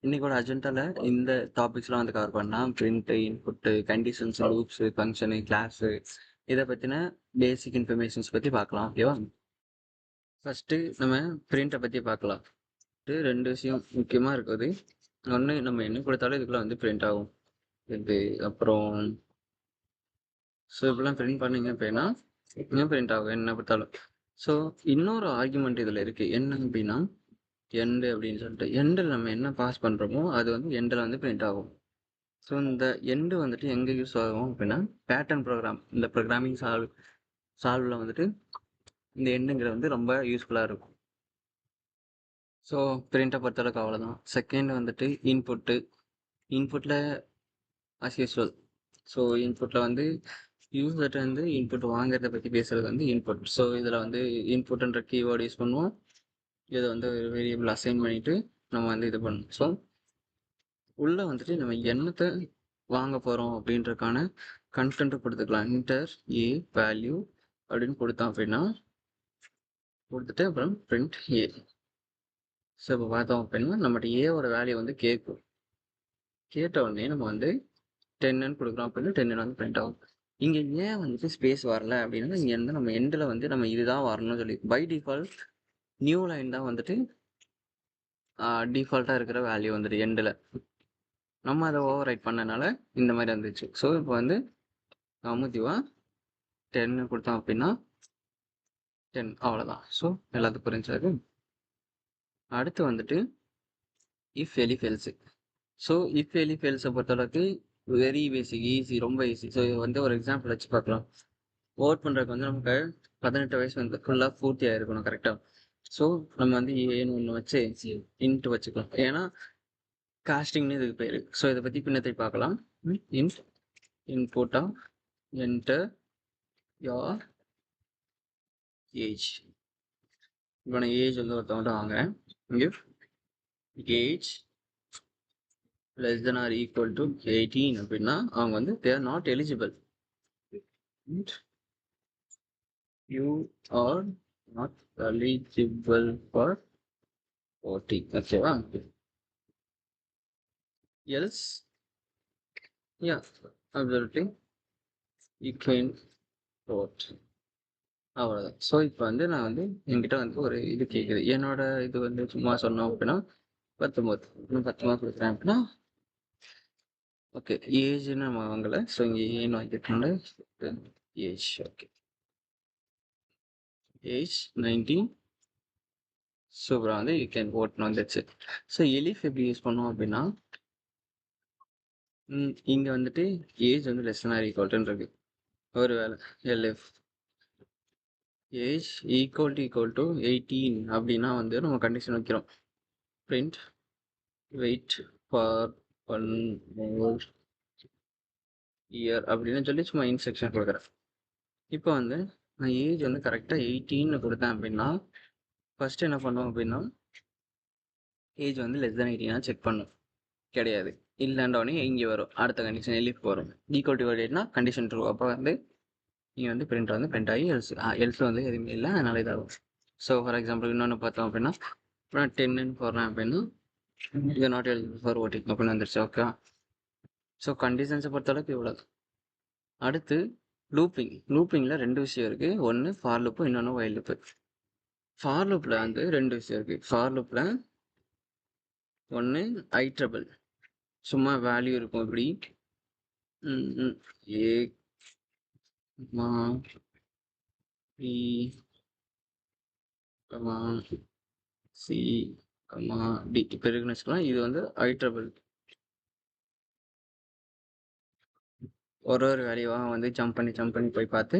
இன்னைக்கோட அஜெண்டால இந்த டாபிக்ஸ்லாம் வந்து கவர் பண்ணலாம். Print, input, conditions, loops, function, class இதை பற்றின பேசிக் இன்ஃபர்மேஷன்ஸ் பற்றி பார்க்கலாம். ஓகேவா? ஃபஸ்ட்டு நம்ம பிரிண்ட்டை பற்றி பார்க்கலாம். ரெண்டு விஷயம் முக்கியமாக இருக்குது. ஒன்று, நம்ம என்ன கொடுத்தாலும் இதுக்குள்ள வந்து பிரிண்ட் ஆகும். இது அப்புறம் ஸோ இப்படிலாம் பிரிண்ட் பண்ணீங்க அப்படின்னா இன்னும் பிரிண்ட் ஆகும் என்ன கொடுத்தாலும். ஸோ இன்னொரு ஆர்குமெண்ட் இதில் இருக்குது. என்ன அப்படின்னா எண்டு அப்படின்னு சொல்லிட்டு எண்டில் நம்ம என்ன பாஸ் பண்ணுறோமோ அது வந்து எண்டில் வந்து பிரிண்ட் ஆகும். ஸோ இந்த எண்டு வந்துட்டு எங்கே யூஸ் ஆகும் அப்படின்னா பேட்டர்ன் ப்ரோக்ராம், இந்த ப்ரோக்ராமிங் சால்வில் வந்துட்டு இந்த எண்டுங்கிறது வந்து ரொம்ப யூஸ்ஃபுல்லாக இருக்கும். ஸோ பிரிண்ட்டை பொறுத்தளவுக்கு அவ்வளோதான். செகண்ட் வந்துட்டு இன்புட்டில் அஸ் யூஸ்வல். ஸோ இன்புட்டில் வந்து யூசர்கிட்ட வந்து இன்புட் வாங்குறத பற்றி பேசுகிறது வந்து இன்புட். ஸோ இதில் வந்து இன்புட்ன்ற கீவேர்டு யூஸ் பண்ணுவோம். இதை வந்து ஒரு வேரியபிள் அசைன் பண்ணிவிட்டு நம்ம வந்து இது பண்ணணும். ஸோ உள்ளே வந்துட்டு நம்ம என்னத்தை வாங்க போகிறோம் அப்படின்றக்கான கண்டென்ட் கொடுத்துக்கலாம். இன்டர் ஏ வேல்யூ அப்படின்னு கொடுத்தோம் அப்படின்னா கொடுத்துட்டு அப்புறம் பிரிண்ட் ஏ. ஸோ இப்போ பார்த்தோம் அப்படின்னா நம்மகிட்ட ஏவோட வேல்யூ வந்து கேட்கும். கேட்ட உடனே நம்ம வந்து 10ன்னு கொடுக்குறோம் அப்படின்னா 10 வந்து பிரிண்ட் ஆகும். இங்கே ஏன் வந்துட்டு ஸ்பேஸ் வரல அப்படின்னா இங்கே வந்து நம்ம எண்டில் வந்து நம்ம இதுதான் வரணும்னு சொல்லி பை டிஃபால்ட் நியூ லைன் தான் வந்துட்டு டிஃபால்ட்டாக இருக்கிற வேல்யூ வந்துட்டு எண்டில் நம்ம அதை ஓவர் ரைட் பண்ணனால இந்த மாதிரி வந்துச்சு. ஸோ இப்போ வந்து அமுதிவாக 10 கொடுத்தோம் அப்படின்னா 10 அவ்வளோதான். ஸோ எல்லாத்துக்கும் புரிஞ்சாது. அடுத்து வந்துட்டு if elif else. So if elif எல்ஸை பொறுத்தளவுக்கு வெரி பேசிக், ஈஸி, ரொம்ப ஈஸி. ஸோ இது வந்து ஒரு எக்ஸாம்பிள் வச்சு பார்க்கலாம். ஓட் பண்ணுறதுக்கு வந்து நமக்கு 18 வயசு வந்து ஃபுல்லாக பூர்த்தி ஆகிருக்கணும் கரெக்டாக. ஸோ நம்ம வந்து ஏன்னு ஒன்று வச்சு இன்ட்டு வச்சுக்கலாம். ஏன்னா காஸ்டிங்னு இதுக்கு பேர். ஸோ இதை பற்றி பின்னத்தை பார்க்கலாம். இன்புட்டா என்டர் யோர் ஏஜ். இப்போ நான் ஏஜ் வந்து ஒருத்தவங்கள்ட்ட வாங்குறேன். இங்கே age less than or equal to 18 அப்படின்னா அவங்க வந்து they are not eligible. You are not eligible for voting. ஓகேவா? else yeah absolutely you can vote. அவ்வளோதான். ஸோ இப்போ வந்து நான் வந்து என்கிட்ட வந்து ஒரு இது கேட்குது. என்னோட இது வந்து சும்மா சொன்னோம் அப்படின்னா 19 இன்னும் 19 கொடுக்குறேன் அப்படின்னா ஓகே ஏஜ்னு நம்ம வாங்கலை. ஸோ இங்கே ஏன்னு வாங்கிட்டோம்ல ஏஜ். Okay age 19. சூப்பராக வந்து யூ கேன் ஓட்னு வந்துச்சு. ஸோ எலிஃப் எப்படி யூஸ் பண்ணோம் அப்படின்னா இங்கே வந்துட்டு ஏஜ் வந்து less than or equal to இருக்கு. ஒரு வேலை எல்எஃப் ஏஜ் ஈக்குவல் டு 18 அப்படின்னா வந்து நம்ம கண்டிஷன் வைக்கிறோம். Print wait for 1 more year அப்படின்னு சொல்லி சும்மா இன்ஸ்ட்ரக்ஷன் கொடுக்குறேன். இப்போ வந்து நான் ஏஜ் வந்து கரெக்டாக 18 கொடுத்தேன் அப்படின்னா ஃபர்ஸ்ட் என்ன பண்ணுவோம் அப்படின்னா ஏஜ் வந்து லெஸ் than 18 செக் பண்ணும். கிடையாது, இல்லைன்றவனே இங்கே வரும் அடுத்த கண்டிஷன் எலிஃப் வரும். ஈக்குவல் டு வேல்யூனா கண்டிஷன் ட்ரூ. அப்போ வந்து இங்கே வந்து பிரிண்ட் வந்து பிரிண்ட் ஆகி எல்ஸ் வந்து எதுவுமே இல்லை, அதனால இதாகும். ஸோ ஃபார் எக்ஸாம்பிள் இன்னொன்று பார்த்தோம் அப்படின்னா இப்போ நான் 10ன்னு போடுறேன் அப்படின்னா இது நாட் எலிஜிபிள் ஃபார் ஓட்டிங் அப்படின்னு வந்துருச்சு. ஓகே. ஸோ கண்டிஷன்ஸை பொறுத்தளவுக்கு இவ்வளோ. அடுத்து லூப்பிங்கில் ரெண்டு விஷயம் இருக்குது. ஒன்று ஃபார் லூப்பு, இன்னொன்று வைல் லூப்பு. ஃபார் லூப்பில் வந்து ரெண்டு விஷயம் இருக்குது. ஃபார் லூப்பில் ஒன்று ஐட்ரபிள், சும்மா வேல்யூ இருக்கும். இப்படி ஏ பி சி டி இப்போ இருக்குன்னு வச்சுக்கலாம். இது வந்து ஐட்ரபிள். ஒரு வேல்யூவாக வந்து ஜம்ப் பண்ணி போய் பார்த்து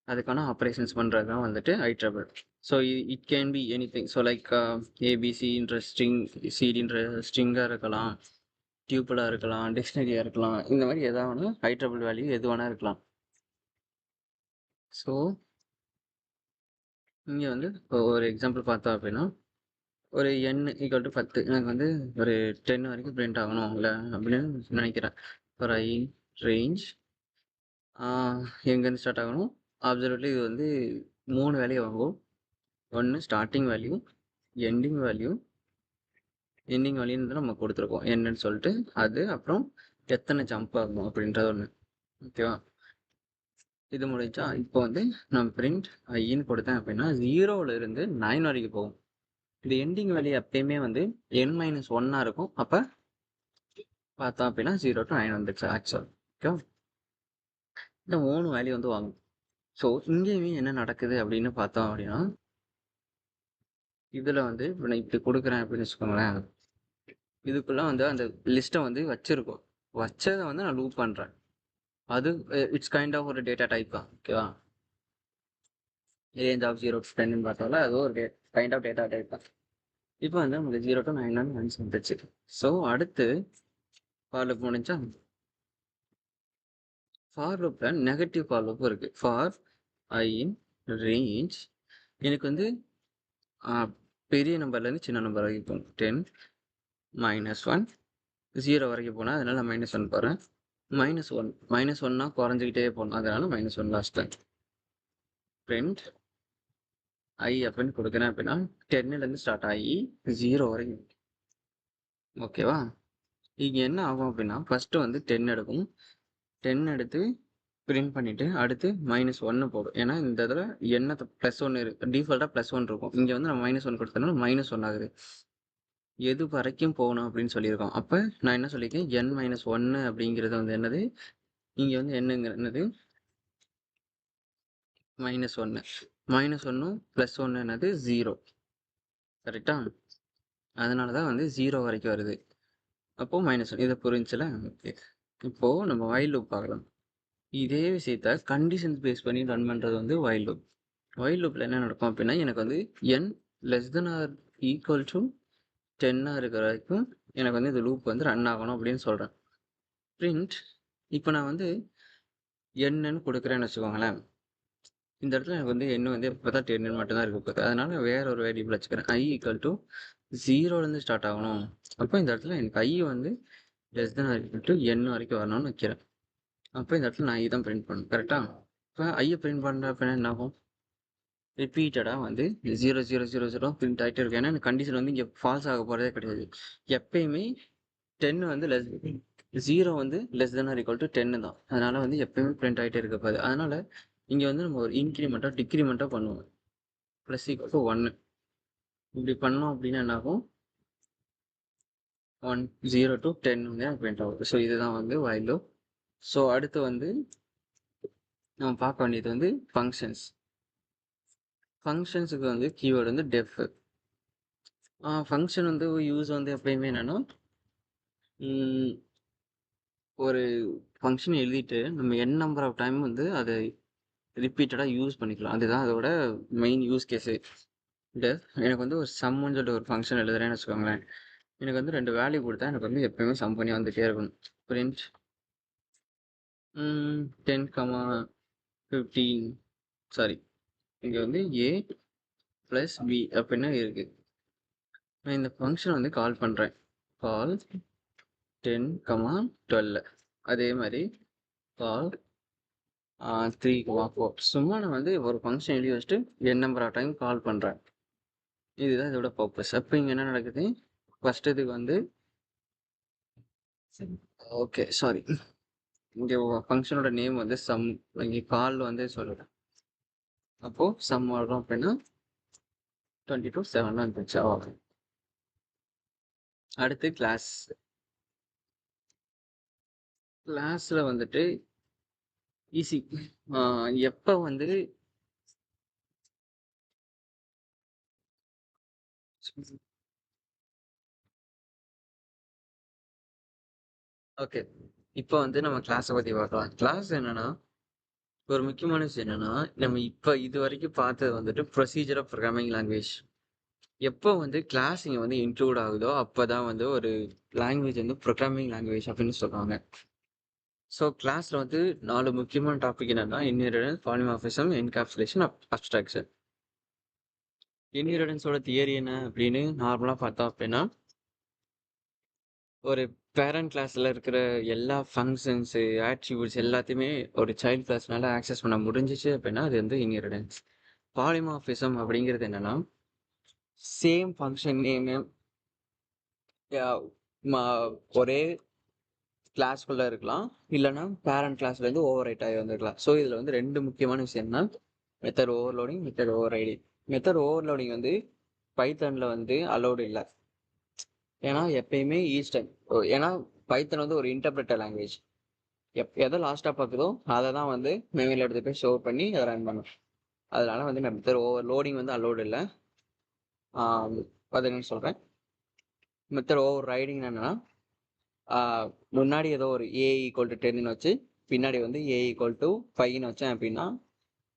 அதுக்கான ஆப்ரேஷன்ஸ் பண்ணுறது தான் வந்துட்டு iterable. So it can be any thing. So like ஏபிசின்ற ஸ்ட்ரிங், சிடின்ற ஸ்ட்ரிங்காக இருக்கலாம், டியூப்பிளாக இருக்கலாம், டிக்ஷனரியாக இருக்கலாம். இந்த மாதிரி எதாவது ஐட்ரபிள் வேல்யூ எது வேணா இருக்கலாம். ஸோ இங்கே வந்து ஒரு எக்ஸாம்பிள் பார்த்தோம் அப்படின்னா ஒரு n ஈக்குவல் டு 10 எனக்கு வந்து ஒரு 10 வரைக்கும் பிரிண்ட் ஆகணும் இல்லை அப்படின்னு நினைக்கிறேன். ஃபார் ஐ ரேஞ்ச் எங்கேருந்து ஸ்டார்ட் ஆகணும்? அப்சல்யூட்லி இது வந்து 3 வேல்யூ வாங்கும். ஒன்று starting value, ending value, ending வேல்யூன்னு வந்து நம்ம கொடுத்துருக்கோம் என்னன்னு சொல்லிட்டு அது அப்புறம் எத்தனை ஜம்ப் ஆகும் அப்படின்றது ஒன்று. ஓகேவா? இது முடிஞ்சா இப்போ வந்து நம்ம பிரிண்ட் ஐன்னு கொடுத்தேன் அப்படின்னா 0ல இருந்து 9 வரைக்கும் போகும். இந்த எண்டிங் வேல்யூ எப்பயுமே வந்து n-1 இருக்கும். அப்போ பார்த்தோம் அப்படின்னா 0 to 9 வந்துச்சு ஆக்சுவல். ஓகேவா? இந்த 3 வேல்யூ வந்து வாங்கும். ஸோ இங்கேயுமே என்ன நடக்குது அப்படின்னு பார்த்தோம் அப்படின்னா இதில் வந்து இப்போ நான் இப்படி கொடுக்குறேன் அப்படின்னு வச்சுக்கோங்களேன். இதுக்குள்ள வந்து அந்த லிஸ்ட்டை வந்து வச்சிருக்கோம். வச்சதை வந்து நான் லூப் பண்ணுறேன். அது இட்ஸ் கைண்ட் ஆஃப் ஒரு டேட்டா டைப் தான். ஓகேவா? ரேஞ்ச் ஆஃப் 0 to 10 பார்த்தால அது ஒரு கைண்ட் ஆஃப் டேட்டா டைப் தான். இப்போ வந்து நமக்கு 0 to 9 வந்துச்சு. ஸோ அடுத்து ஃபார் லூப் முடிஞ்சா ஃபார் லூப்பில் நெகட்டிவ் ஃபார் லூப் இருக்குது. ஃபார் ஐ இன் ரேஞ்ச் எனக்கு வந்து பெரிய நம்பர்லேருந்து சின்ன நம்பர் வரைக்கும் போகணும். 10 -1 0 வரைக்கும் போனால் அதனால நான் -1 போகிறேன். -1 -1னா குறைஞ்சிக்கிட்டே போகணும். அதனால -1 லாஸ்ட் பிரிண்ட் ஐ அப்படின்னு கொடுக்குறேன் அப்படின்னா 10லேருந்து ஸ்டார்ட் ஆகி 0 வரைக்கும். ஓகேவா? இங்கே என்ன ஆகும் அப்படின்னா ஃபஸ்ட்டு வந்து 10 எடுக்கும். 10 எடுத்து பிரிண்ட் பண்ணிவிட்டு அடுத்து -1 போடும். ஏன்னா இந்த இதில் என்ன +1 இருக்குது, டிஃபால்ட்டாக +1 இருக்கும். இங்கே வந்து நம்ம -1 கொடுத்தனால -1 ஆகுது. எது வரைக்கும் போகணும் அப்படின்னு சொல்லியிருக்கோம். அப்போ நான் என்ன சொல்லியிருக்கேன், n-1 அப்படிங்கிறது வந்து என்னது, இங்கே வந்து என்னங்கிறது -1 -1 +1 என்னது 0. கரெக்டா? அதனால தான் வந்து 0 வரைக்கும் வருது. அப்போது -1 இதை புரிஞ்சுல? ஓகே. இப்போது நம்ம வைல் லூப் பார்க்கலாம். இதே விஷயத்த கண்டிஷன்ஸ் பேஸ் பண்ணி ரன் பண்ணுறது வந்து வைல் லூப். வைல் லூப்பில் என்ன நடக்கும் அப்படின்னா எனக்கு வந்து n <= 10 இருக்கிற வரைக்கும் எனக்கு வந்து இந்த லூப் வந்து ரன் ஆகணும் அப்படின்னு சொல்கிறேன். பிரிண்ட் இப்போ நான் வந்து என்னன்னு கொடுக்குறேன்னு வச்சுக்கோங்களேன். இந்த இடத்துல எனக்கு வந்து என்ன வந்து இப்போ தான் 10 மட்டும்தான் இருக்க போகுது. அதனால வேற ஒரு வேரியபிள் வச்சுக்கிறேன். i = 0லேருந்து ஸ்டார்ட் ஆகணும். அப்போ இந்த இடத்துல எனக்கு i வந்து n வரைக்கும் வரணும்னு வைக்கிறேன். அப்போ இந்த இடத்துல நான் i தான் பிரிண்ட் பண்ணணும். கரெக்டாக? இப்போ ஐயை பிரிண்ட் பண்ணுற அப்படின்னா என்ன ஆகும், ரிப்பீட்டடாக வந்து 0 0 0 0 பிரிண்ட் ஆகிட்டே இருக்கும். ஏன்னா எனக்கு கண்டிஷன் வந்து இங்கே ஃபால்ஸ் ஆக போகிறதே கிடையாது. எப்பயுமே 10 வந்து 0 வந்து <= 10 தான். அதனால வந்து எப்பயுமே பிரிண்ட் ஆகிட்டே இருக்க போகுது. அதனால இங்கே வந்து நம்ம ஒரு இன்க்ரிமெண்ட்டாக டிக்ரிமெண்ட்டாக பண்ணுவோம். +1 இப்படி பண்ணோம் அப்படின்னா என்ன ஆகும், 0 to 10 வந்து பிரிண்ட் ஆகும். ஸோ இதுதான் வந்து வைல் லூப். ஸோ அடுத்து வந்து நம்ம பார்க்க வேண்டியது வந்து ஃபங்க்ஷன்ஸ். ஃபங்க்ஷன்ஸுக்கு வந்து கீவேர்டு வந்து டெஃப். ஃபங்க்ஷன் வந்து யூஸ் வந்து எப்பயுமே என்னென்னா ஒரு ஃபங்க்ஷன் எழுதிட்டு நம்ம n நம்பர் ஆஃப் டைம் வந்து அதை ரிப்பீட்டடாக யூஸ் பண்ணிக்கலாம். அதுதான் அதோட மெயின் யூஸ் கேஸு. எனக்கு வந்து ஒரு சம்முன்னு சொல்லிட்டு ஒரு ஃபங்க்ஷன் எழுதுறேன்னு வச்சுக்கோங்களேன். எனக்கு வந்து 2 வேல்யூ கொடுத்தா எனக்கு வந்து எப்பயுமே சம் பண்ணி வந்துகிட்டே இருக்கணும். பிரிண்ட் 10, 15 சாரி இங்கே வந்து a + b அப்படின்னு இருக்குது. நான் இந்த ஃபங்க்ஷன் வந்து கால் பண்ணுறேன். கால் 10, 12 அதே மாதிரி கால் 3, 4 சும்மா நான் வந்து ஒரு ஃபங்க்ஷன் எழுதி வச்சுட்டு n number of time call பண்ணுறேன். இதுதான் இதோட பர்பஸ். அப்போ இங்கே என்ன நடக்குது, ஃபர்ஸ்ட் இதுக்கு வந்து ஓகே சாரி இங்கே ஃபங்க்ஷனோட நேம் வந்து சம், இங்கே கால் வந்து சொல்லுறேன். அப்போது சம் வரும் அப்படின்னா 20 to 7 இருந்துச்சு. அடுத்து கிளாஸில் வந்துட்டு ஈஸி. எப்போ வந்து ஓகே இப்போ வந்து நம்ம கிளாஸை பற்றி பார்க்கலாம். கிளாஸ் என்னன்னா ஒரு முக்கியமான விஷயம் என்னன்னா நம்ம இப்போ இது வரைக்கும் பார்த்தது வந்துட்டு ப்ரொசீஜர் ஆஃப் ப்ரோக்ராமிங் லாங்குவேஜ். எப்போ வந்து கிளாஸ் இங்கே வந்து இன்க்ளூட் ஆகுதோ அப்போ தான் வந்து ஒரு லாங்குவேஜ் வந்து ப்ரோக்ராமிங் லாங்குவேஜ் அப்படின்னு சொல்கிறாங்க. ஸோ கிளாஸில் வந்து 4 முக்கியமான டாபிக் என்னென்னா இன்ஹெரிடன்ஸ், பாலிமார்ஃபிசம், என்கேப்சுலேஷன், அப்ஸ்ட்ராக்ஷன். இன்ஹெரிடன்ஸோட தியரி என்ன அப்படின்னு நார்மலாக பார்த்தோம் அப்படின்னா ஒரு பேரண்ட் கிளாஸில் இருக்கிற எல்லா ஃபங்க்ஷன்ஸு, ஆட்ரிபியூட்ஸ் எல்லாத்தையுமே ஒரு சைல்டு கிளாஸ்னால ஆக்சஸ் பண்ண முடிஞ்சிச்சு அப்படின்னா அது வந்து இன்ஹெரிடன்ஸ். பாலிமார்ஃபிசம் அப்படிங்கிறது என்னென்னா சேம் ஃபங்க்ஷன் நேமு ஒரே கிளாஸ்க்குள்ளே இருக்கலாம், இல்லைன்னா பேரண்ட் கிளாஸ்லேருந்து ஓவர் ரைட் ஆகி வந்துருக்கலாம். ஸோ இதில் வந்து ரெண்டு முக்கியமான விஷயம்னா method overloading, method overriding. Method overloading வந்து பைத்தனில் வந்து அலௌடு இல்லை. ஏன்னா எப்பயுமே ஈஸ்டர்ன், ஏன்னா பைத்தன் வந்து ஒரு இன்டர்பிரட்டர் லாங்குவேஜ். எதை லாஸ்ட்டாக பார்க்குதோ அதை தான் வந்து மெமரியில் எடுத்து போய் ஸ்டோர் பண்ணி அதை ரன் பண்ணும். அதனால வந்து மெத்தட் ஓவர்லோடிங் வந்து அலௌடு இல்லை. அது என்னன்னு சொல்கிறேன். மெத்தட் ஓவர் ரைடிங் என்னன்னா, முன்னாடி ஏதோ ஒரு ஏ ஈக்குவல் டு 10ன்னு வச்சு பின்னாடி வந்து ஏ ஈக்குவல் டு 5ன்னு வச்சேன் அப்படின்னா,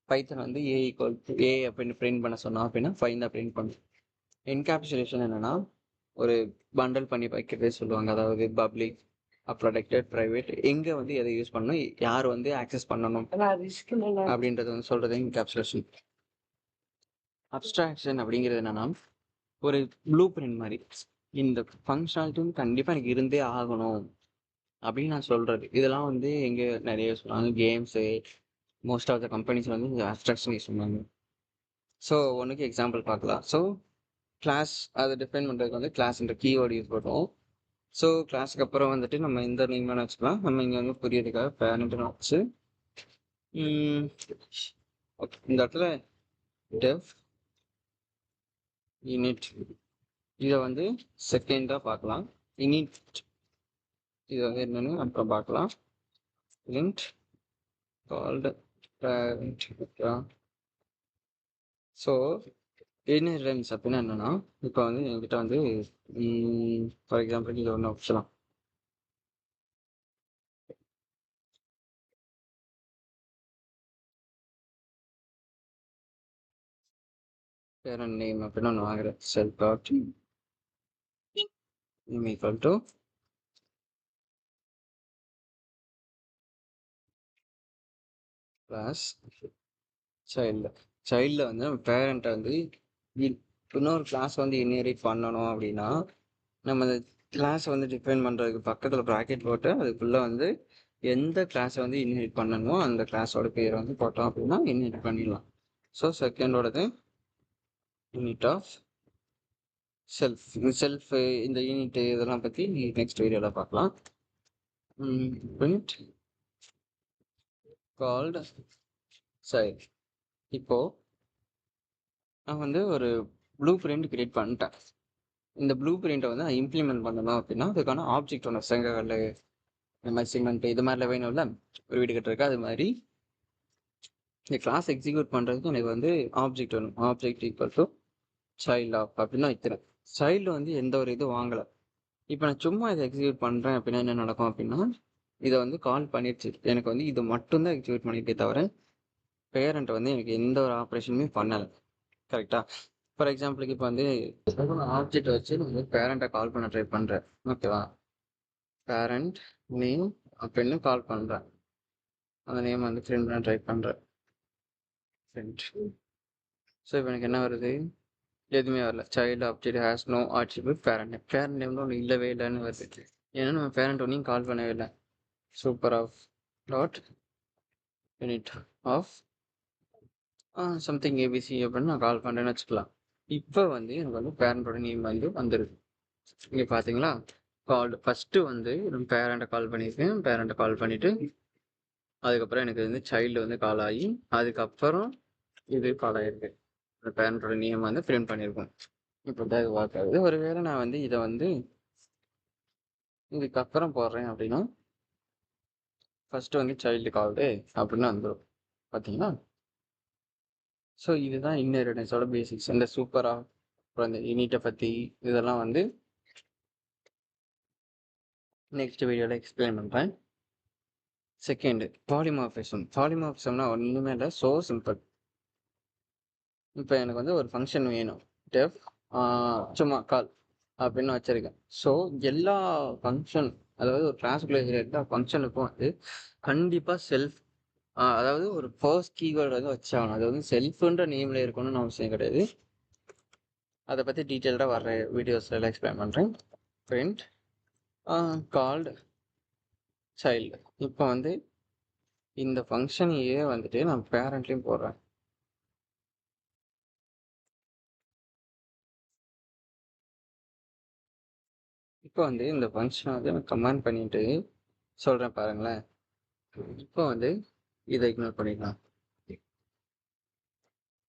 பைத்தன் வந்து ஏ ஈக்குவல் டு ஏ அப்படின்னு பிரிண்ட் பண்ண சொன்னோம் அப்படின்னா 5 தான் பிரிண்ட் பண்ணும். என்கேப்சுலேஷன் என்னன்னா, ஒரு பண்டல் பண்ணி வைக்கிறதே சொல்லுவாங்க. அதாவது பப்ளிக், ப்ரொடெக்டட், ப்ரைவேட், எங்கே வந்து எதை யூஸ் பண்ணணும், யார் வந்து ஆக்சஸ் பண்ணணும் அப்படின்றது வந்து சொல்கிறது என்கேப்சுலேஷன். அப்ஸ்ட்ராக்ஷன் அப்படிங்கிறது என்னன்னா, ஒரு ப்ளூ பிரிண்ட் மாதிரி, இந்த ஃபங்க்ஷனாலிட்டியும் கண்டிப்பாக எனக்கு இருந்தே ஆகணும் அப்படின்னு நான் சொல்கிறது. இதெல்லாம் வந்து எங்கே நிறைய சொல்லுவாங்க, games, most of the companies வந்து இந்த அப்ஸ்ட்ராக்ஷன் யூஸ் பண்ணுவாங்க. ஸோ ஒன்றுக்கு எக்ஸாம்பிள் பார்க்கலாம். ஸோ கிளாஸ் அதை டிஃபைன் பண்ணுறதுக்கு வந்து கிளாஸ்ன்ற கீவேர்டு யூஸ் பண்ணுவோம். ஸோ கிளாஸுக்கு அப்புறம் வந்துட்டு நம்ம இந்த நேம் வேணால் வச்சுக்கலாம். நம்ம இங்கே வந்து புரியறதுக்காக பேரண்ட்னு வச்சு ஓகே, இந்த இடத்துல டெஃப் இனிட் இதை வந்து செகண்டாக பார்க்கலாம். இனிட் இது வந்து என்னென்னு அப்புறம் பார்க்கலாம். Int called parent. So inheritance அப்படின்னா என்னென்னா, இப்போ வந்து என்கிட்ட வந்து ஃபார் எக்ஸாம்பிள் இது ஒன்று வச்சுலாம். பேரண்ட் நேம் அப்படின்னு ஒன்று வாங்குறேன். Self dot name equal to plus சைல்டில் வந்து நம்ம பேரண்ட்டை வந்து இன்னொரு கிளாஸ் வந்து இன்ஹெரிட் பண்ணணும் அப்படின்னா, நம்ம அந்த கிளாஸை வந்து டிஃபைன் பண்ணுறதுக்கு பக்கத்தில் ப்ராக்கெட் போட்டு அதுக்குள்ளே வந்து எந்த கிளாஸை வந்து இன்ஹெரிட் பண்ணணுமோ அந்த கிளாஸோட பேரை வந்து போட்டோம் அப்படின்னா இன்ஹெரிட் பண்ணிடலாம். ஸோ செகண்டோடது யூனிட் ஆஃப் செல்ஃப் இந்த யூனிட் இதெல்லாம் பற்றி நெக்ஸ்ட் வீடியோவில் பார்க்கலாம். print called child. இப்போது நான் வந்து ஒரு ப்ளூ பிரிண்ட் கிரியேட் பண்ணிட்டேன். இந்த ப்ளூ பிரிண்ட்டை வந்து நான் இம்ப்ளிமெண்ட் பண்ணணும் அப்படின்னா அதுக்கான ஆப்ஜெக்ட் ஒன்று செங்கல், இந்த மாதிரி சிமெண்ட் இது மாதிரிலாம் வேணும்ல ஒரு வீடு கட்டுறதுக்கு. அது மாதிரி இந்த கிளாஸ் எக்ஸிக்யூட் பண்ணுறதுக்கு எனக்கு வந்து ஆப்ஜெக்ட் வேணும். Object equal to child of அப்படின்னு வைக்கிறேன். சைல்டு வந்து எந்த ஒரு இது வாங்கலை. இப்போ நான் சும்மா இதை எக்ஸிக்யூட் பண்ணுறேன் அப்படின்னா என்ன நடக்கும் அப்படின்னா, இதை வந்து கால் பண்ணிடுச்சு. எனக்கு வந்து இது மட்டும்தான் எக்ஸிக்யூட் பண்ணிட்டே தவிர பேரண்ட் வந்து எனக்கு எந்த ஒரு ஆப்ரேஷனுமே பண்ணலை. கரெக்டாக? ஃபார் எக்ஸாம்பிளுக்கு இப்போ வந்து ஆப்ஜெக்ட் வச்சு நான் பேரண்ட்டை கால் பண்ண ட்ரை பண்ணுறேன். ஓகேவா? பேரண்ட் நேம் அப்படின்னு கால் பண்ணுறேன். அந்த நேம் வந்து பிரிண்ட் பண்ண ட்ரை பண்ணுறேன். பிரிண்ட். ஸோ இப்போ எனக்கு என்ன வருது? எதுவுமே வரல. Child object has no attribute parent name. Parent நேம்னு ஒன்று இல்லவே இல்லைன்னு வருது. ஏன்னா நம்ம பேரண்ட் ஒன்றையும் கால் பண்ணவே இல்லை. Super of dot init of something ABC அப்படின்னு நான் கால் பண்ணுறேன்னு வச்சுக்கலாம். இப்போ வந்து எனக்கு வந்து பேரண்டோட நேம் வந்து வந்துடுது. இங்கே பார்த்தீங்களா? கால்டு ஃபஸ்ட்டு வந்து நம்ம பேரண்ட்டை கால் பண்ணியிருக்கேன். பேரண்ட்டை கால் பண்ணிவிட்டு அதுக்கப்புறம் எனக்கு வந்து சைல்டு வந்து கால் ஆகி அதுக்கப்புறம் இது கால் ஆகிருக்கு. அந்த பேரண்ட்டோட நேம் வந்து பிரிண்ட் பண்ணியிருக்கோம். இப்போ தான் இது ஒர்க் ஆகுது. ஒருவேளை நான் வந்து இதை வந்து இதுக்கப்புறம் போடுறேன் அப்படின்னா ஃபஸ்ட்டு வந்து சைல்டு கால்டு அப்படின்னு வந்துடும். பார்த்தீங்களா? ஸோ இதுதான் இன்ஹெரிட்டன்ஸோட பேசிக்ஸ். இந்த சூப்பராக அப்புறம் இந்த யூனிட்டை பற்றி இதெல்லாம் வந்து நெக்ஸ்ட் வீடியோவில் எக்ஸ்பிளைன் பண்ணுறேன். Second polymorphism. பாலிமார்ஃபிசம்னா ஒன்றுமே இல்லை, ஸோ சிம்பிள். இப்போ எனக்கு வந்து ஒரு ஃபங்க்ஷன் வேணும். டெஃப் சும்மா கால் அப்படின்னு வச்சுருக்கேன். ஸோ எல்லா ஃபங்க்ஷன், அதாவது ஒரு கிளாஸுக்குள்ளே இருக்கிற எல்லா ஃபங்க்ஷனுக்கும் வந்து கண்டிப்பாக செல்ஃப், அதாவது ஒரு ஃபர்ஸ்ட் கீவேர்டு வந்து வச்சாகணும். அது வந்து செல்ஃபுன்ற நேமில் இருக்கணும்னு அவசியம் கிடையாது. அதை பற்றி டீட்டெயில்டாக வர்ற வீடியோஸில் எல்லாம் எக்ஸ்பிளைன் பண்ணுறேன். Print called child. இப்போ வந்து இந்த ஃபங்க்ஷனையே வந்துட்டு நான் பேரண்ட்லேயும் போடுறேன். இப்போ வந்து இந்த ஃபங்க்ஷனை வந்து நான் கமெண்ட் பண்ணிட்டு சொல்கிறேன் பாருங்களேன். இப்போ வந்து இதை இக்னோர் பண்ணிடலாம்.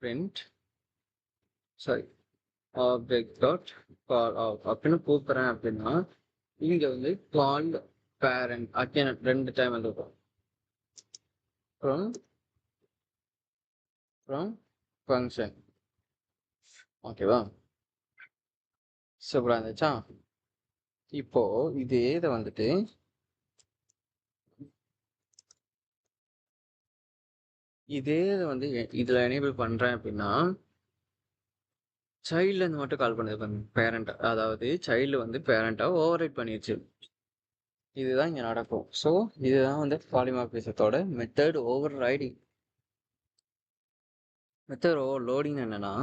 Print sorry object dot call of அப்படின்னு கூப்பிட்றேன் அப்படின்னா இங்கே வந்து கால் பேரண்ட் அகேன் 2 டைம் வந்துருக்கும். From function. ஓகேவா? சூப்பராக இருந்துச்சா? இப்போ இதே இதை வந்துட்டு இதில் எனேபிள் பண்ணுறேன் அப்படின்னா சைல்டுலேருந்து மட்டும் கால் பண்ணுது பேரண்ட், அதாவது சைல்டு வந்து பேரண்ட்டாக ஓவர் ரைட் பண்ணிடுச்சு. இதுதான் இங்கே நடக்கும். ஸோ இதுதான் வந்து பாலிமார்பிசத்தோட method overriding. Method overloading என்னன்னா,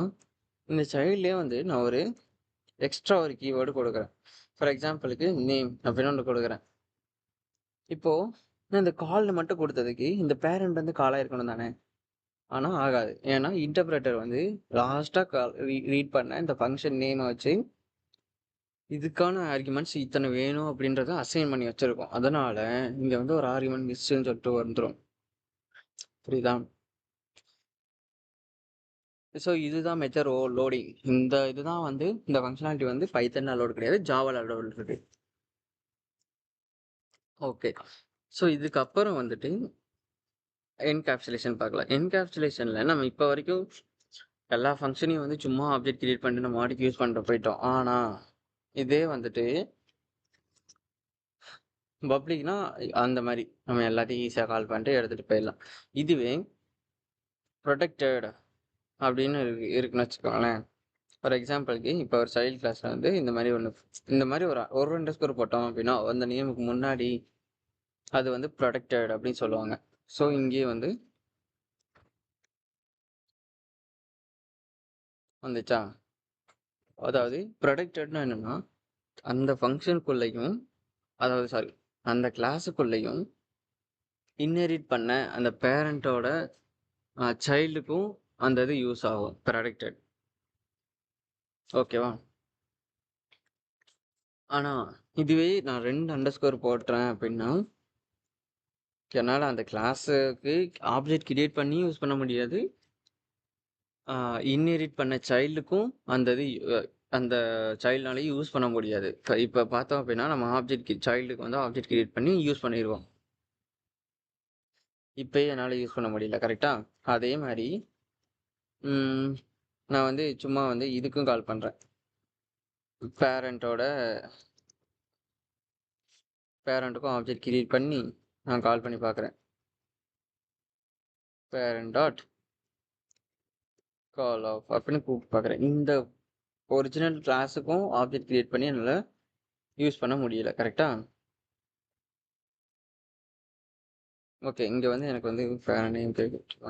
இந்த சைல்ட்லேயே வந்து நான் ஒரு எக்ஸ்ட்ரா ஒரு கீவேர்டு கொடுக்குறேன். ஃபார் எக்ஸாம்பிளுக்கு நேம் அப்படின்னு ஒன்று கொடுக்குறேன். இப்போது நான் இந்த காலில் மட்டும் கொடுத்ததுக்கு இந்த பேரண்ட் வந்து காலாக இருக்கணும் தானே? ஆனால் ஆகாது. ஏன்னா இன்டர்பிரேட்டர் வந்து லாஸ்ட்டாக ரீட் பண்ண இந்த ஃபங்க்ஷன் நேமை வச்சு இதுக்கான ஆர்குமெண்ட்ஸ் இத்தனை வேணும் அப்படின்றத அசைன் பண்ணி வச்சுருக்கோம். அதனால் இங்கே வந்து ஒரு ஆர்குமெண்ட் மிஸ்ன்னு சொல்லிட்டு வந்துடும். புரியுதா? ஸோ இதுதான் மெத்தட் லோடிங். இதுதான் வந்து இந்த ஃபங்க்ஷனாலிட்டி வந்து பைத்தன் அலோடு கிடையாது, ஜாவாவில் அலோடு இருக்கு. ஓகே. ஸோ இதுக்கப்புறம் வந்துட்டு என்கேப்சுலேஷன் பார்க்கலாம். என்கேப்சுலேஷனில் நம்ம இப்போ வரைக்கும் எல்லா ஃபங்க்ஷனையும் வந்து சும்மா ஆப்ஜெக்ட் கிரியேட் பண்ணிட்டு நம்ம மாடிக்கு யூஸ் பண்ணிட்டு போயிட்டோம். ஆனால் இதே வந்துட்டு பப்ளிக்னா அந்த மாதிரி நம்ம எல்லாத்தையும் ஈஸியாக கால் பண்ணிட்டு எடுத்துகிட்டு போயிடலாம். இதுவே ப்ரொடெக்டட் அப்படின்னு இருக்குன்னு வச்சுக்கோங்களேன். ஃபார் எக்ஸாம்பிளுக்கு இப்போ ஒரு சைல்டு கிளாஸில் வந்து இந்த மாதிரி ஒரு 2 ஸ்கோர் போட்டோம் அப்படின்னா அந்த நேமுக்கு முன்னாடி அது வந்து ப்ரொடெக்டட் அப்படின்னு சொல்லுவாங்க. ஸோ இங்கேயே வந்து வந்துச்சா? அதாவது ப்ரொடெக்டட்னா என்னென்னா அந்த ஃபங்க்ஷனுக்குள்ளேயும் அந்த கிளாஸுக்குள்ளேயும் இன்ஹெரிட் பண்ண அந்த பேரண்ட்டோட சைல்டுக்கும் அந்த இது யூஸ் ஆகும் ப்ரொடெக்டட். ஓகேவா? ஆனால் இதுவே நான் 2 அண்டர்ஸ்கோர் போட்டுறேன் அப்படின்னா என்னால் அந்த கிளாஸுக்கு ஆப்ஜெக்ட் கிரியேட் பண்ணி யூஸ் பண்ண முடியாது. இன்ஹெரிட் பண்ண சைல்டுக்கும் அந்த சைல்டுனாலையும் யூஸ் பண்ண முடியாது. இப்போ பார்த்தோம் அப்படின்னா நம்ம சைல்டுக்கு வந்து ஆப்ஜெக்ட் கிரியேட் பண்ணி யூஸ் பண்ணிடுவோம். இப்போயே என்னால் யூஸ் பண்ண முடியல. கரெக்டாக? அதே மாதிரி நான் வந்து சும்மா வந்து இதுக்கும் கால் பண்ணுறேன். பேரண்ட்டுக்கும் ஆப்ஜெக்ட் கிரியேட் பண்ணி நான் கால் பண்ணி பார்க்குறேன். பேரண்ட் டாட் கால் ஆஃப் அப்படின்னு கூப்பிட்டு பார்க்குறேன். இந்த ஒரிஜினல் கிளாஸுக்கும் ஆப்ஜெக்ட் கிரியேட் பண்ணி என்னால் யூஸ் பண்ண முடியல. கரெக்டாக? ஓகே. இங்கே வந்து எனக்கு வந்து பேரண்ட் நேம்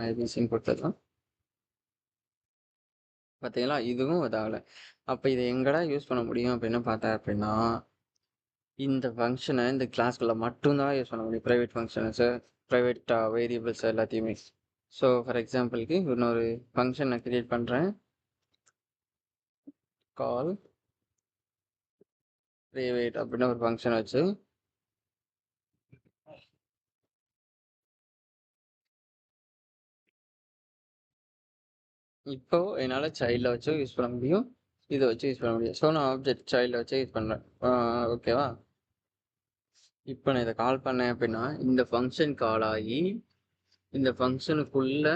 ஐபிசின்னு கொடுத்துடலாம். பார்த்தீங்களா? இதுவும் இதாகலை. அப்போ இதை எங்கடா யூஸ் பண்ண முடியும் அப்படின்னு பார்த்தேன் அப்படின்னா இந்த ஃபங்க்ஷனை இந்த கிளாஸ்க்குள்ளே மட்டும்தான் யூஸ் பண்ண முடியும். ப்ரைவேட் ஃபங்க்ஷன்ஸு, ப்ரைவேட் வேரியபிள்ஸ் எல்லாத்தையுமே. ஸோ ஃபார் எக்ஸாம்பிளுக்கு இன்னொரு ஃபங்க்ஷன் நான் கிரியேட் பண்ணுறேன். கால் ப்ரைவேட் அப்படின்னு ஒரு ஃபங்க்ஷன் வச்சு இப்போ என்னால் சைல்டில் வச்சு யூஸ் பண்ண முடியும், இதை வச்சு யூஸ் பண்ண முடியும். ஸோ நான் ஆப்ஜெக்ட் சைல்டில் வச்சு யூஸ் பண்ணுறேன். ஓகேவா? இப்போ நான் இதை கால் பண்ணேன் அப்படின்னா இந்த ஃபங்க்ஷன் கால் ஆகி இந்த ஃபங்க்ஷனுக்குள்ள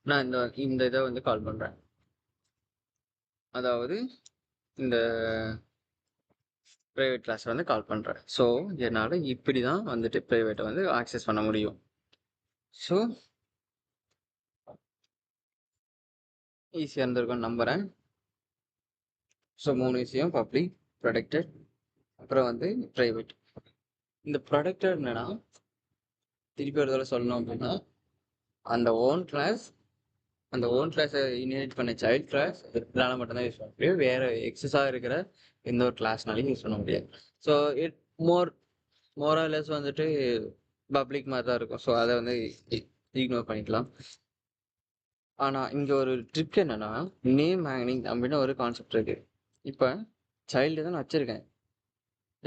நான் இந்த இதை வந்து கால் பண்ணுறேன். அதாவது இந்த ப்ரைவேட் கிளாஸ் வந்து கால் பண்ணுறேன். ஸோ என்னால் இப்படி தான் வந்துட்டு ப்ரைவேட்டை வந்து ஆக்சஸ் பண்ண முடியும். ஸோ ஈஸியாக இருந்திருக்கும்னு நம்புகிறேன். ஸோ 3 விஷயம்: பப்ளிக், ப்ரொடெக்டட், அப்புறம் வந்து ப்ரைவேட். இந்த ப்ரொடெக்டட் என்னன்னா திருப்பி ஒரு தடவை சொல்லணும் அப்படின்னா அந்த ஓன் கிளாஸை இன்ஹெரிட் பண்ண சைல்ட் கிளாஸ் இதனால் மட்டும்தான் யூஸ் பண்ண முடியும். வேறு எக்ஸஸாக இருக்கிற எந்த ஒரு கிளாஸ்னாலையும் யூஸ் பண்ண முடியாது. ஸோ இட் மோராலெஸ் வந்துட்டு பப்ளிக் மாதிரி தான் இருக்கும். ஸோ அதை வந்து இக்னோர் பண்ணிக்கலாம். ஆனால் இங்கே ஒரு ட்ரிக் என்னென்னா நேம் ஹேங்கிங் அப்படின்னு ஒரு கான்செப்ட் இருக்குது. இப்போ சைல்டு தான் நான் வச்சுருக்கேன்.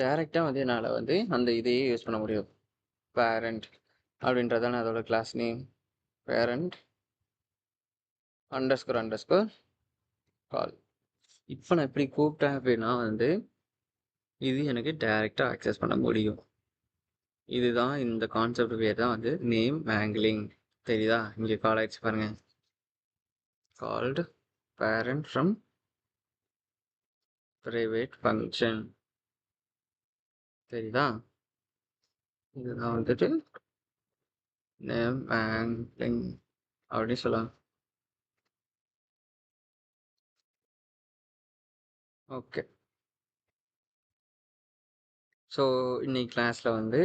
டைரக்டா வந்து என்னால வந்து அந்த இதையே யூஸ் பண்ண முடியும். பேரண்ட் அப்படின்றதான அதோட class name. Parent underscore underscore call. இப்போ நான் இப்படி கூப்பிட்டேன் அப்படின்னா வந்து இது எனக்கு டைரக்டா அக்சஸ் பண்ண முடியும். இதுதான் இந்த கான்செப்ட் பேர் தான் வந்து நேம் ஆங்கிலிங். தெரியுதா? இங்கே கால் ஆயிடுச்சு பாருங்க. Called parent from private function. தெரியுதா? இதுதான் வந்துட்டு நேம் ஆங்கிலிங் அப்படின்னு சொல்லலாம். ஓகே. ஸோ இன்னைக்கு கிளாஸில் வந்து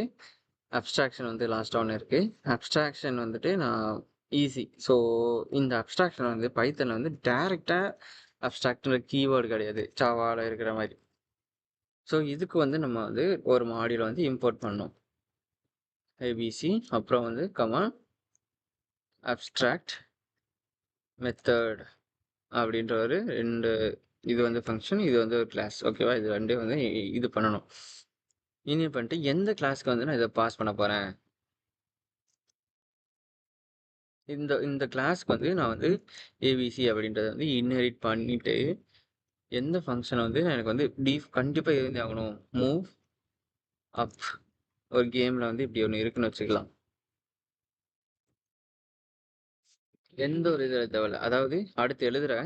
அப்ஸ்ட்ராக்ஷன் வந்து லாஸ்ட் ஒன்று இருக்குது. அப்ஸ்ட்ராக்ஷன் வந்துட்டு நான் ஈஸி. ஸோ இந்த அப்ஸ்ட்ராக்ஷன் வந்து பைத்தனில் வந்து டைரெக்டாக அப்ஸ்ட்ராக்ட்ன்ற கீவேர்டு கிடையாது, ஜாவாவில் இருக்கிற மாதிரி. ஸோ இதுக்கு வந்து நம்ம வந்து ஒரு மாடியூல் வந்து இம்போர்ட் பண்ணோம். ஏபிசி அப்புறம் வந்து அப்ஸ்ட்ராக்ட் மெத்தட் அப்படின்ற ஒரு ரெண்டு, இது வந்து ஃபங்க்ஷன், இது வந்து ஒரு கிளாஸ். ஓகேவா? இது ரெண்டும் வந்து இது பண்ணணும். இனி பண்ணிட்டு எந்த கிளாஸ்க்கு வந்து நான் இதை பாஸ் பண்ண போகிறேன், இந்த இந்த கிளாஸ்க்கு வந்து நான் வந்து ஏபிசி அப்படின்றத வந்து இன்ஹெரிட் பண்ணிட்டு எந்த ஃபங்க்ஷனை வந்து எனக்கு வந்து கண்டிப்பாக இருந்து ஆகணும். Move up. ஒரு கேமில் வந்து இப்படி ஒன்று இருக்குன்னு வச்சுக்கலாம். எந்த ஒரு இது தேவையில்ல. அதாவது அடுத்து எழுதுகிற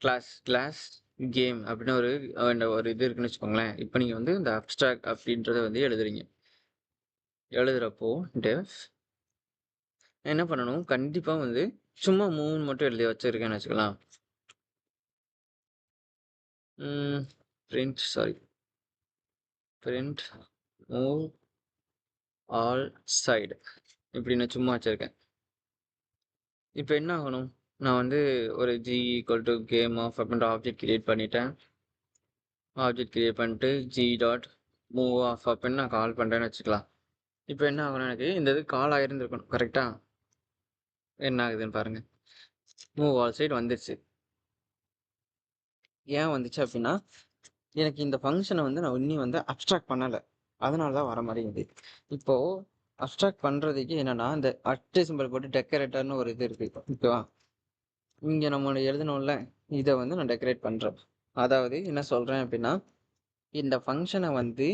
கிளாஸ் கேம் அப்படின்னு ஒரு இது இருக்குன்னு வச்சுக்கோங்களேன். இப்போ நீங்கள் வந்து இந்த அப்ஸ்ட்ராக்ட் அப்படின்றத வந்து எழுதுறீங்க. எழுதுகிறப்போ டெஃப் என்ன பண்ணணும், கண்டிப்பாக வந்து சும்மா மூணு மட்டும் எழுதி வச்சுருக்கேன்னு வச்சுக்கலாம். பிரிண்ட் மூவ் ஆல் சைடு இப்படி நான் சும்மா வச்சுருக்கேன். இப்போ என்ன ஆகணும், நான் வந்து ஒரு g=game of அப்படின்ற ஆப்ஜெக்ட் கிரியேட் பண்ணிட்டேன். ஆப்ஜெக்ட் கிரியேட் பண்ணிட்டு g.move off அப்படின்னு நான் கால் பண்ணுறேன்னு வச்சுக்கலாம். இப்போ என்ன ஆகணும், எனக்கு இந்த இது கால் ஆகிருந்துருக்கணும். கரெக்டாக என்ன ஆகுதுன்னு பாருங்கள். மூவ் ஆல் சைடு வந்துடுச்சு. ஏன் வந்துச்சு அப்படின்னா எனக்கு இந்த ஃபங்க்ஷனை வந்து நான் இன்னும் வந்து அப்ஸ்ட்ராக்ட் பண்ணலை, அதனால தான் வர மாதிரி இருக்குது. இப்போது அப்ஸ்ட்ராக்ட் பண்ணுறதுக்கு என்னென்னா இந்த அட்டு சிம்பிள் போட்டு டெக்கரேட்டர்னு ஒரு இது இருக்குது. ஓகேவா? இங்கே நம்ம எழுதணும்ல, இதை வந்து நான் டெக்கரேட் பண்ணுறேன். அதாவது என்ன சொல்கிறேன் அப்படின்னா இந்த ஃபங்க்ஷனை வந்து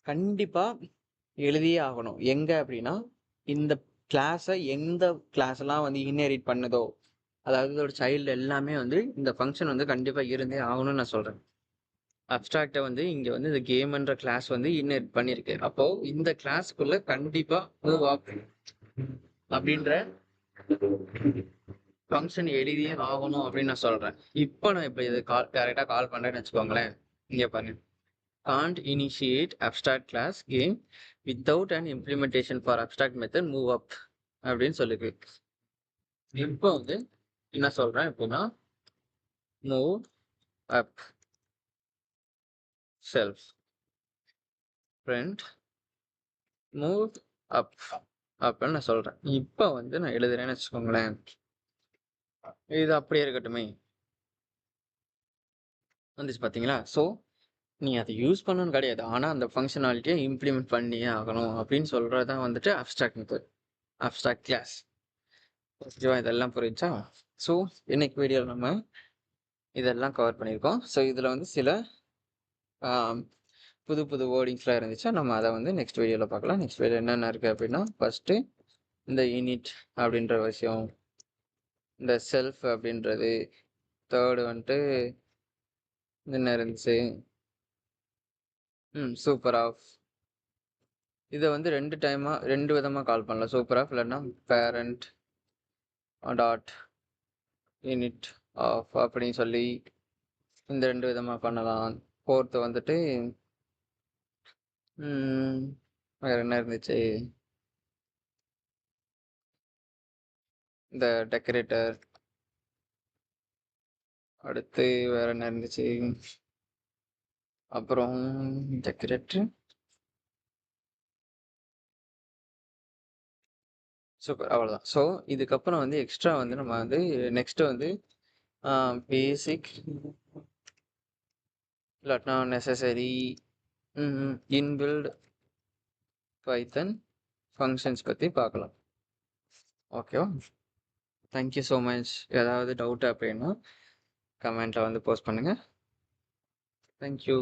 கண்டிப்பாக எழுதியே ஆகணும். எங்கே அப்படின்னா இந்த கிளாஸை எந்த கிளாஸ்லாம் வந்து இன்ஹெரிட் பண்ணுதோ, அதாவது இதோட சைல்டு எல்லாமே வந்து இந்த ஃபங்க்ஷன் வந்து கண்டிப்பாக இருந்தே ஆகணும்னு நான் சொல்கிறேன். அப்ஸ்ட்ராக்டை வந்து இங்கே வந்து இந்த கேம்ன்ற கிளாஸ் வந்து இன்ஹெரிட் பண்ணியிருக்கு. அப்போது இந்த கிளாஸ்க்குள்ளே கண்டிப்பாக மூவ் ஆஃப் அப்படின்ற ஃபங்க்ஷன் எழுதியே ஆகணும் அப்படின்னு நான் சொல்கிறேன். இப்போ நான் இப்போ இது டேரெக்டாக கால் பண்ணுறேன்னு வச்சுக்கோங்களேன். இங்கே பாருங்க, can't initiate abstract class game without an implementation for abstract method move up அப்படின்னு சொல்லிருக்கு. இப்போ வந்து என்ன சொல்கிறேன் அப்படின்னா move up self print move up அப்படின்னு நான் சொல்கிறேன். இப்போ வந்து நான் எழுதுறேன்னு வச்சுக்கோங்களேன். இது அப்படியே இருக்கட்டுமே, வந்துச்சு பார்த்தீங்களா? ஸோ நீ அதை யூஸ் பண்ணணும்னு கிடையாது, ஆனால் அந்த ஃபங்க்ஷனாலிட்டியை இம்ப்ளிமெண்ட் பண்ணியே ஆகணும் அப்படின்னு சொல்கிறது தான் வந்துட்டு அப்ஸ்ட்ராக்ட் மெத்தட், அப்ஸ்ட்ராக்ட் கிளாஸ். ஓகேவா? இதெல்லாம் புரிஞ்சா? ஸோ இன்னைக்கு வீடியோவில் நம்ம இதெல்லாம் கவர் பண்ணியிருக்கோம். ஸோ இதில் வந்து சில புது புது வேர்டிங்ஸ்லாம் இருந்துச்சு. நம்ம அதை வந்து நெக்ஸ்ட் வீடியோவில் பார்க்கலாம். நெக்ஸ்ட் வீடியோ என்னென்ன இருக்குது அப்படின்னா, ஃபஸ்ட்டு இந்த யூனிட் அப்படின்ற விஷயம், இந்த செல்ஃப் அப்படின்றது, தேர்டு வந்துட்டு என்ன இருந்துச்சு, சூப்பர் ஆஃப். இதை வந்து ரெண்டு விதமாக கால் பண்ணலாம். சூப்பர் ஆஃப் இல்லைன்னா பேரண்ட் டாட் யூனிட் ஆஃப் அப்படின்னு சொல்லி இந்த ரெண்டு விதமாக பண்ணலாம். ஃபோர்த்து வந்துட்டு வேறு என்ன இருந்துச்சு, இந்த டெக்கரேட்டர். அடுத்து வேறு என்ன இருந்துச்சு, அப்புறம் டெக்கரேட்டர். சூப்பர், அவ்வளோதான். ஸோ இதுக்கப்புறம் வந்து எக்ஸ்ட்ரா வந்து நம்ம வந்து நெக்ஸ்ட்டு வந்து பேசிக் இல்லாட்டினா நெசசரி இன்பில்ட் பைத்தன் ஃபங்க்ஷன்ஸ் பற்றி பார்க்கலாம். ஓகேவா? Thank you so much. ஏதாவது டவுட் அப்படின்னா கமெண்ட்டில் வந்து போஸ்ட் பண்ணுங்கள். தேங்க்யூ.